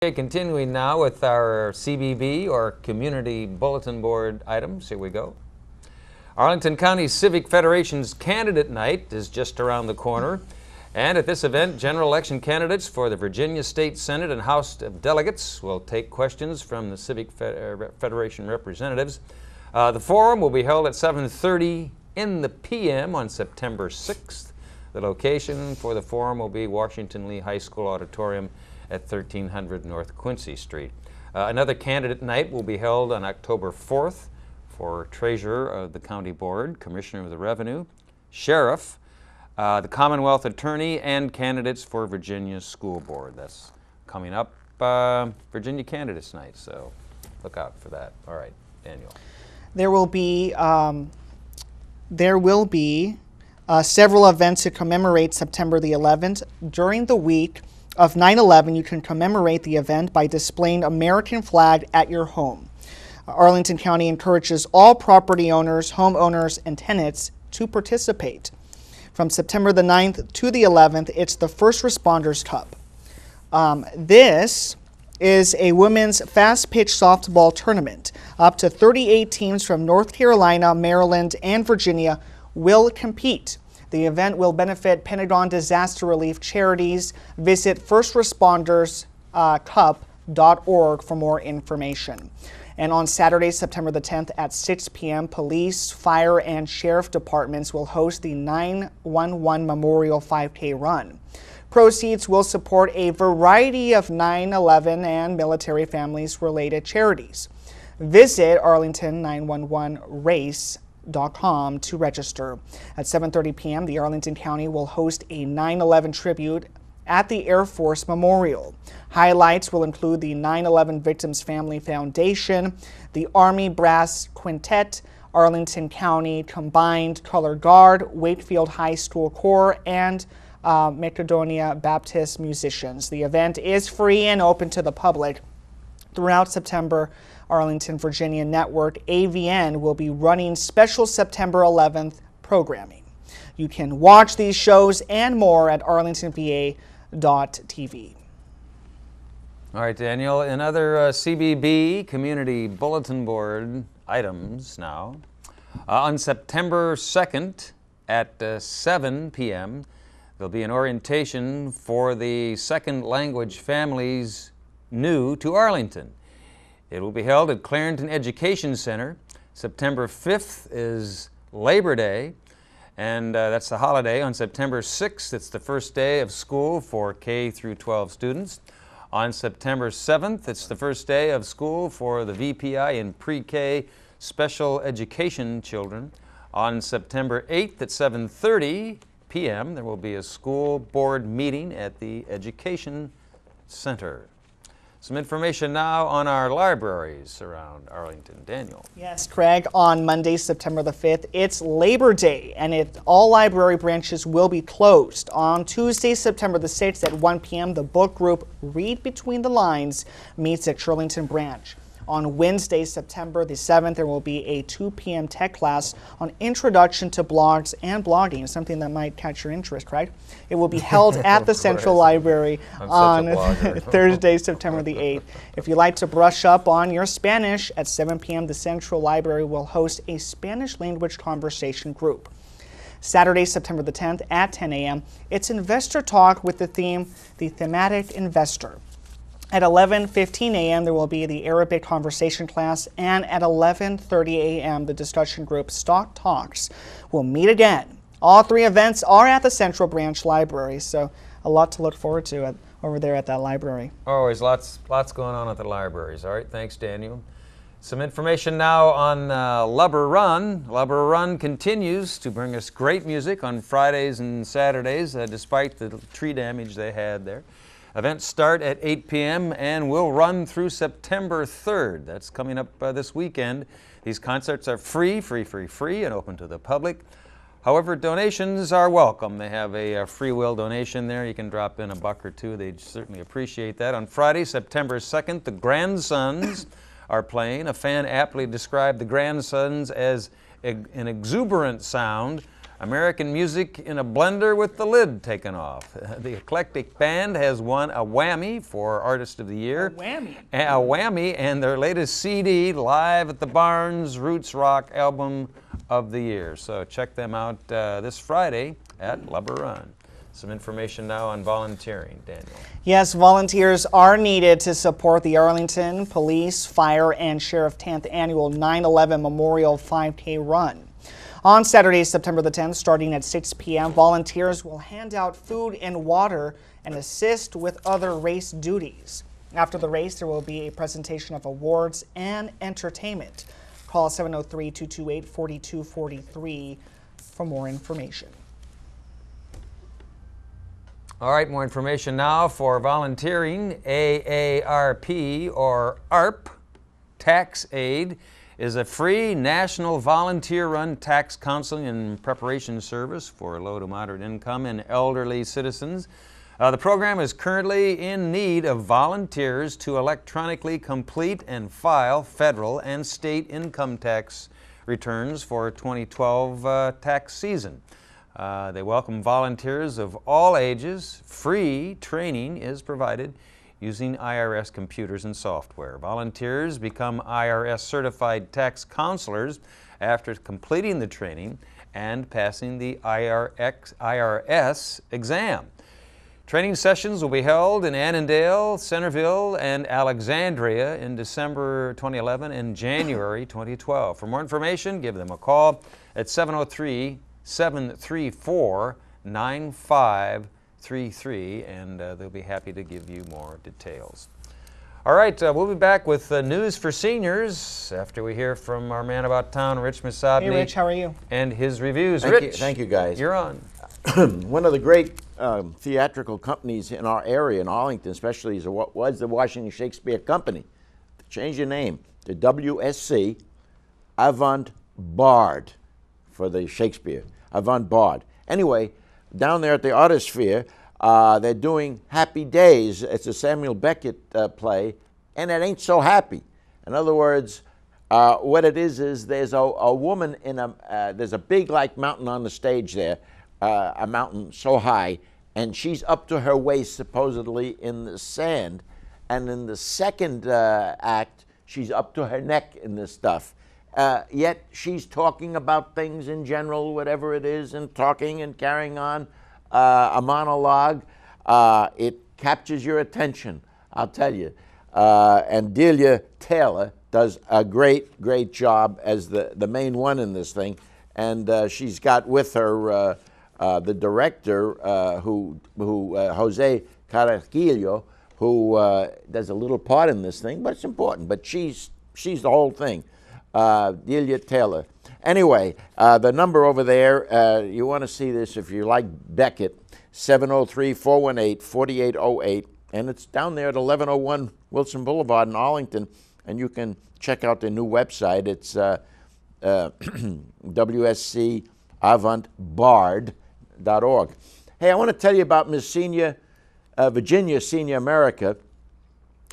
Okay, continuing now with our CBB or Community Bulletin Board items. Here we go. Arlington County Civic Federation's Candidate Night is just around the corner. And at this event, general election candidates for the Virginia State Senate and House of Delegates will take questions from the Civic Federation representatives. The forum will be held at 7:30 in the p.m. on September 6th. The location for the forum will be Washington Lee High School Auditorium at 1300 North Quincy Street. Another candidate night will be held on October 4th for Treasurer of the County Board, Commissioner of the Revenue, Sheriff, the Commonwealth Attorney, and candidates for Virginia School Board. That's coming up, Virginia Candidates Night, so look out for that. All right, Daniel. There will be several events to commemorate September the 11th. During the week of 9/11, you can commemorate the event by displaying American flag at your home. Arlington County encourages all property owners, homeowners, and tenants to participate. From September the 9th to the 11th, it's the First Responders Cup. This is a women's fast-pitch softball tournament. Up to 38 teams from North Carolina, Maryland, and Virginia will compete. The event will benefit Pentagon Disaster Relief Charities. Visit firstresponderscup.org for more information. And on Saturday, September the 10th at 6 p.m., police, fire, and sheriff departments will host the 911 Memorial 5K Run. Proceeds will support a variety of 9/11 and military families related charities. Visit Arlington911race.com to register. At 7:30 p.m., the Arlington County will host a 9/11 tribute at the Air Force Memorial. Highlights will include the 9/11 Victims Family Foundation, the Army Brass Quintet, Arlington County Combined Color Guard, Wakefield High School Corps, and Macedonia Baptist musicians. The event is free and open to the public. Throughout September, Arlington, Virginia Network, AVN, will be running special September 11th programming. You can watch these shows and more at arlingtonva.tv. All right, Daniel. In other CBB, Community Bulletin Board items now. On September 2nd at 7 p.m., there'll be an orientation for the second language families new to Arlington. It will be held at Clarendon Education Center. September 5th is Labor Day, and that's the holiday. On September 6th, it's the first day of school for K through 12 students. On September 7th, it's the first day of school for the VPI and pre-K special education children. On September 8th at 7:30 p.m., there will be a school board meeting at the Education Center. Some information now on our libraries around Arlington. Daniel. Yes, Craig, on Monday, September the 5th, it's Labor Day, and all library branches will be closed. On Tuesday, September the 6th at 1 p.m., the book group Read Between the Lines meets at Shirlington Branch. On Wednesday, September the 7th, there will be a 2 p.m. tech class on Introduction to Blogs and Blogging, something that might catch your interest, Craig. It will be held at the Central Library on Thursday, September the 8th. If you'd like to brush up on your Spanish, at 7 p.m., the Central Library will host a Spanish language conversation group. Saturday, September the 10th at 10 a.m., it's Investor Talk with the theme, The Thematic Investor. At 11:15 a.m., there will be the Arabic conversation class, and at 11:30 a.m., the discussion group Stock Talks will meet again. All three events are at the Central Branch Library, so a lot to look forward to over there at that library. Always lots going on at the libraries. All right, thanks, Daniel. Some information now on Lubber Run. Lubber Run continues to bring us great music on Fridays and Saturdays, despite the tree damage they had there. Events start at 8 p.m. and will run through September 3rd. That's coming up this weekend. These concerts are free and open to the public. However, donations are welcome. They have a free will donation there. You can drop in $1 or $2. They'd certainly appreciate that. On Friday, September 2nd, the Grandsons are playing. A fan aptly described the Grandsons as an exuberant sound American music in a blender with the lid taken off. The eclectic band has won a Whammy for Artist of the Year. A whammy? A Whammy, and their latest CD, Live at the Barns, Roots Rock Album of the Year. So check them out this Friday at Lubber Run. Some information now on volunteering, Daniel. Yes, volunteers are needed to support the Arlington Police, Fire, and Sheriff 10th Annual 9/11 Memorial 5K Run. On Saturday, September the 10th, starting at 6 p.m., volunteers will hand out food and water and assist with other race duties. After the race, there will be a presentation of awards and entertainment. Call 703-228-4243 for more information. All right, more information now for volunteering. AARP, or AARP, Tax Aid, is a free national volunteer-run tax counseling and preparation service for low to moderate income and elderly citizens. The program is currently in need of volunteers to electronically complete and file federal and state income tax returns for 2012 tax season. They welcome volunteers of all ages. Free training is provided using IRS computers and software. Volunteers become IRS certified tax counselors after completing the training and passing the IRS exam. Training sessions will be held in Annandale, Centerville, and Alexandria in December 2011 and January 2012. For more information, give them a call at 703-734-9533, and they'll be happy to give you more details. All right, we'll be back with news for seniors after we hear from our man about town, Rich Masabny. Hey, Rich, how are you? And his reviews. Thank you, guys. You're on. One of the great theatrical companies in our area, in Arlington especially, was the Washington Shakespeare Company. Change your name to WSC Avant-Bard for the Shakespeare. Avant-Bard. Anyway, down there at the Artisphere, they're doing Happy Days. It's a Samuel Beckett play, and it ain't so happy. In other words, what it is there's a woman in there's a big like mountain on the stage there, a mountain so high, and she's up to her waist supposedly in the sand, and in the second act, she's up to her neck in this stuff. Yet she's talking about things in general, whatever it is, and talking and carrying on a monologue. It captures your attention, I'll tell you. And Delia Taylor does a great, great job as the main one in this thing. And she's got with her the director, Jose Carajillo, who does a little part in this thing, but it's important. But she's the whole thing. Delia Taylor. Anyway, the number over there, you want to see this if you like Beckett, 703-418-4808, and it's down there at 1101 Wilson Boulevard in Arlington, and you can check out their new website. It's WSCAvantBard.org. Hey, I want to tell you about Miss Senior, Virginia Senior America,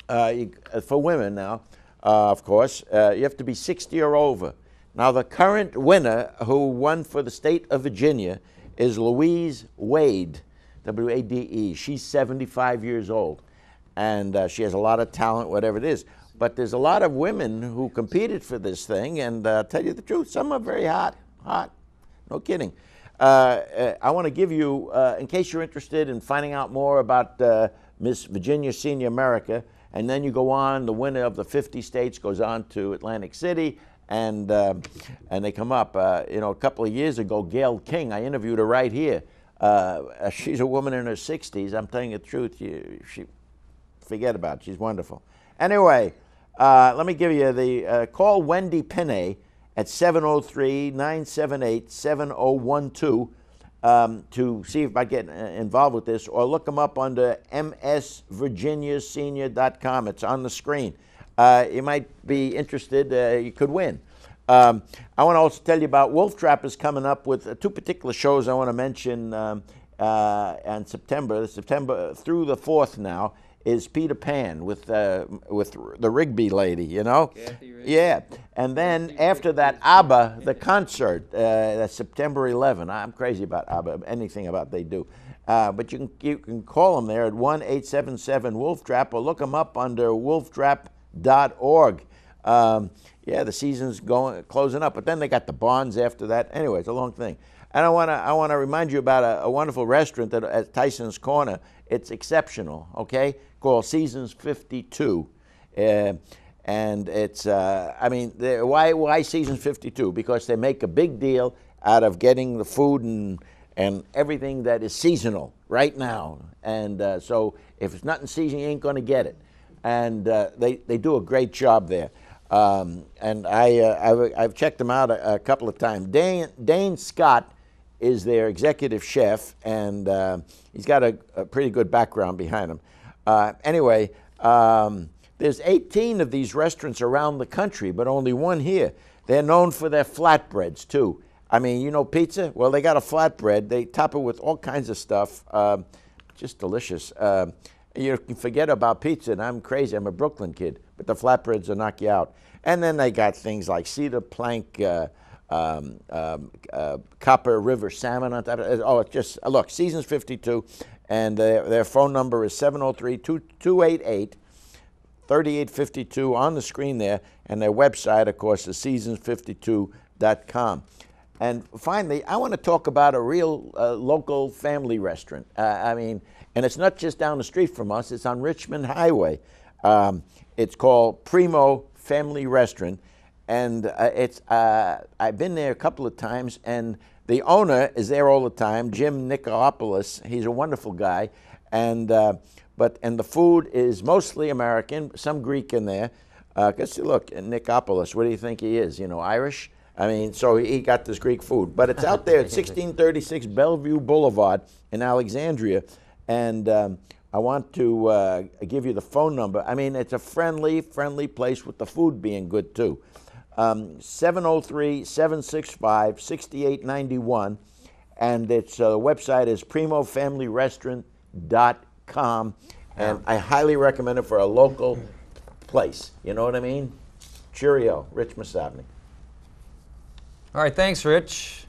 for women now. Of course, you have to be 60 or over. Now, the current winner who won for the state of Virginia is Louise Wade, W-A-D-E. She's 75 years old, and she has a lot of talent, whatever it is. But there's a lot of women who competed for this thing, and tell you the truth, some are very hot, no kidding. I want to give you, in case you're interested in finding out more about Miss Virginia Senior America, and then you go on, the winner of the 50 states goes on to Atlantic City, and they come up. You know, a couple of years ago, Gail King, I interviewed her right here. She's a woman in her 60s. I'm telling you the truth. She forget about it. She's wonderful. Anyway, let me give you the, call Wendy Pinney at 703-978-7012 to see if I get involved with this, or look them up under msvirginiasenior.com. It's on the screen. You might be interested. You could win. I want to also tell you about Wolf Trap is coming up with two particular shows I want to mention on September through the 4th now. is Peter Pan with the Rigby lady, you know? Kathy Rigby. Yeah. And then after that, ABBA, the concert, that's September 11. I'm crazy about ABBA, anything about they do. But you can call them there at 1-877-WOLF-TRAP or look them up under wolftrap.org. Yeah, the season's closing up, but then they got the Bonds after that. Anyway, it's a long thing. And I want to remind you about a wonderful restaurant at Tyson's Corner. It's exceptional, okay? Called Seasons 52. And it's, I mean, why Seasons 52? Because they make a big deal out of getting the food and everything that is seasonal right now. And so if it's not in season, you ain't going to get it. And they do a great job there. And I've checked them out a couple of times. Dane Scott is their executive chef, and he's got a pretty good background behind him. Anyway, there's 18 of these restaurants around the country, but only one here. They're known for their flatbreads, too. I mean, you know pizza? Well, they got a flatbread. They top it with all kinds of stuff. Just delicious. You can forget about pizza, and I'm crazy. I'm a Brooklyn kid, but the flatbreads will knock you out. And then they got things like cedar plank, Copper River salmon on top of it. Oh, it's just, look, Seasons 52, and their phone number is 703-288-3852 on the screen there, and their website, of course, is seasons52.com. And finally, I want to talk about a real local family restaurant. I mean, and it's not just down the street from us, it's on Richmond Highway. It's called Primo Family Restaurant. And I've been there a couple of times, and the owner is there all the time, Jim Nikolopoulos. He's a wonderful guy, and the food is mostly American, some Greek in there. Because look, Nikolopoulos, what do you think he is? You know, Irish? I mean, so he got this Greek food, but it's out there at 1636 Bellevue Boulevard in Alexandria, and I want to give you the phone number. I mean, it's a friendly place with the food being good too. 703-765-6891, and its website is primofamilyrestaurant.com, and I highly recommend it for a local place. You know what I mean? Cheerio, Rich Masavny. All right, thanks, Rich.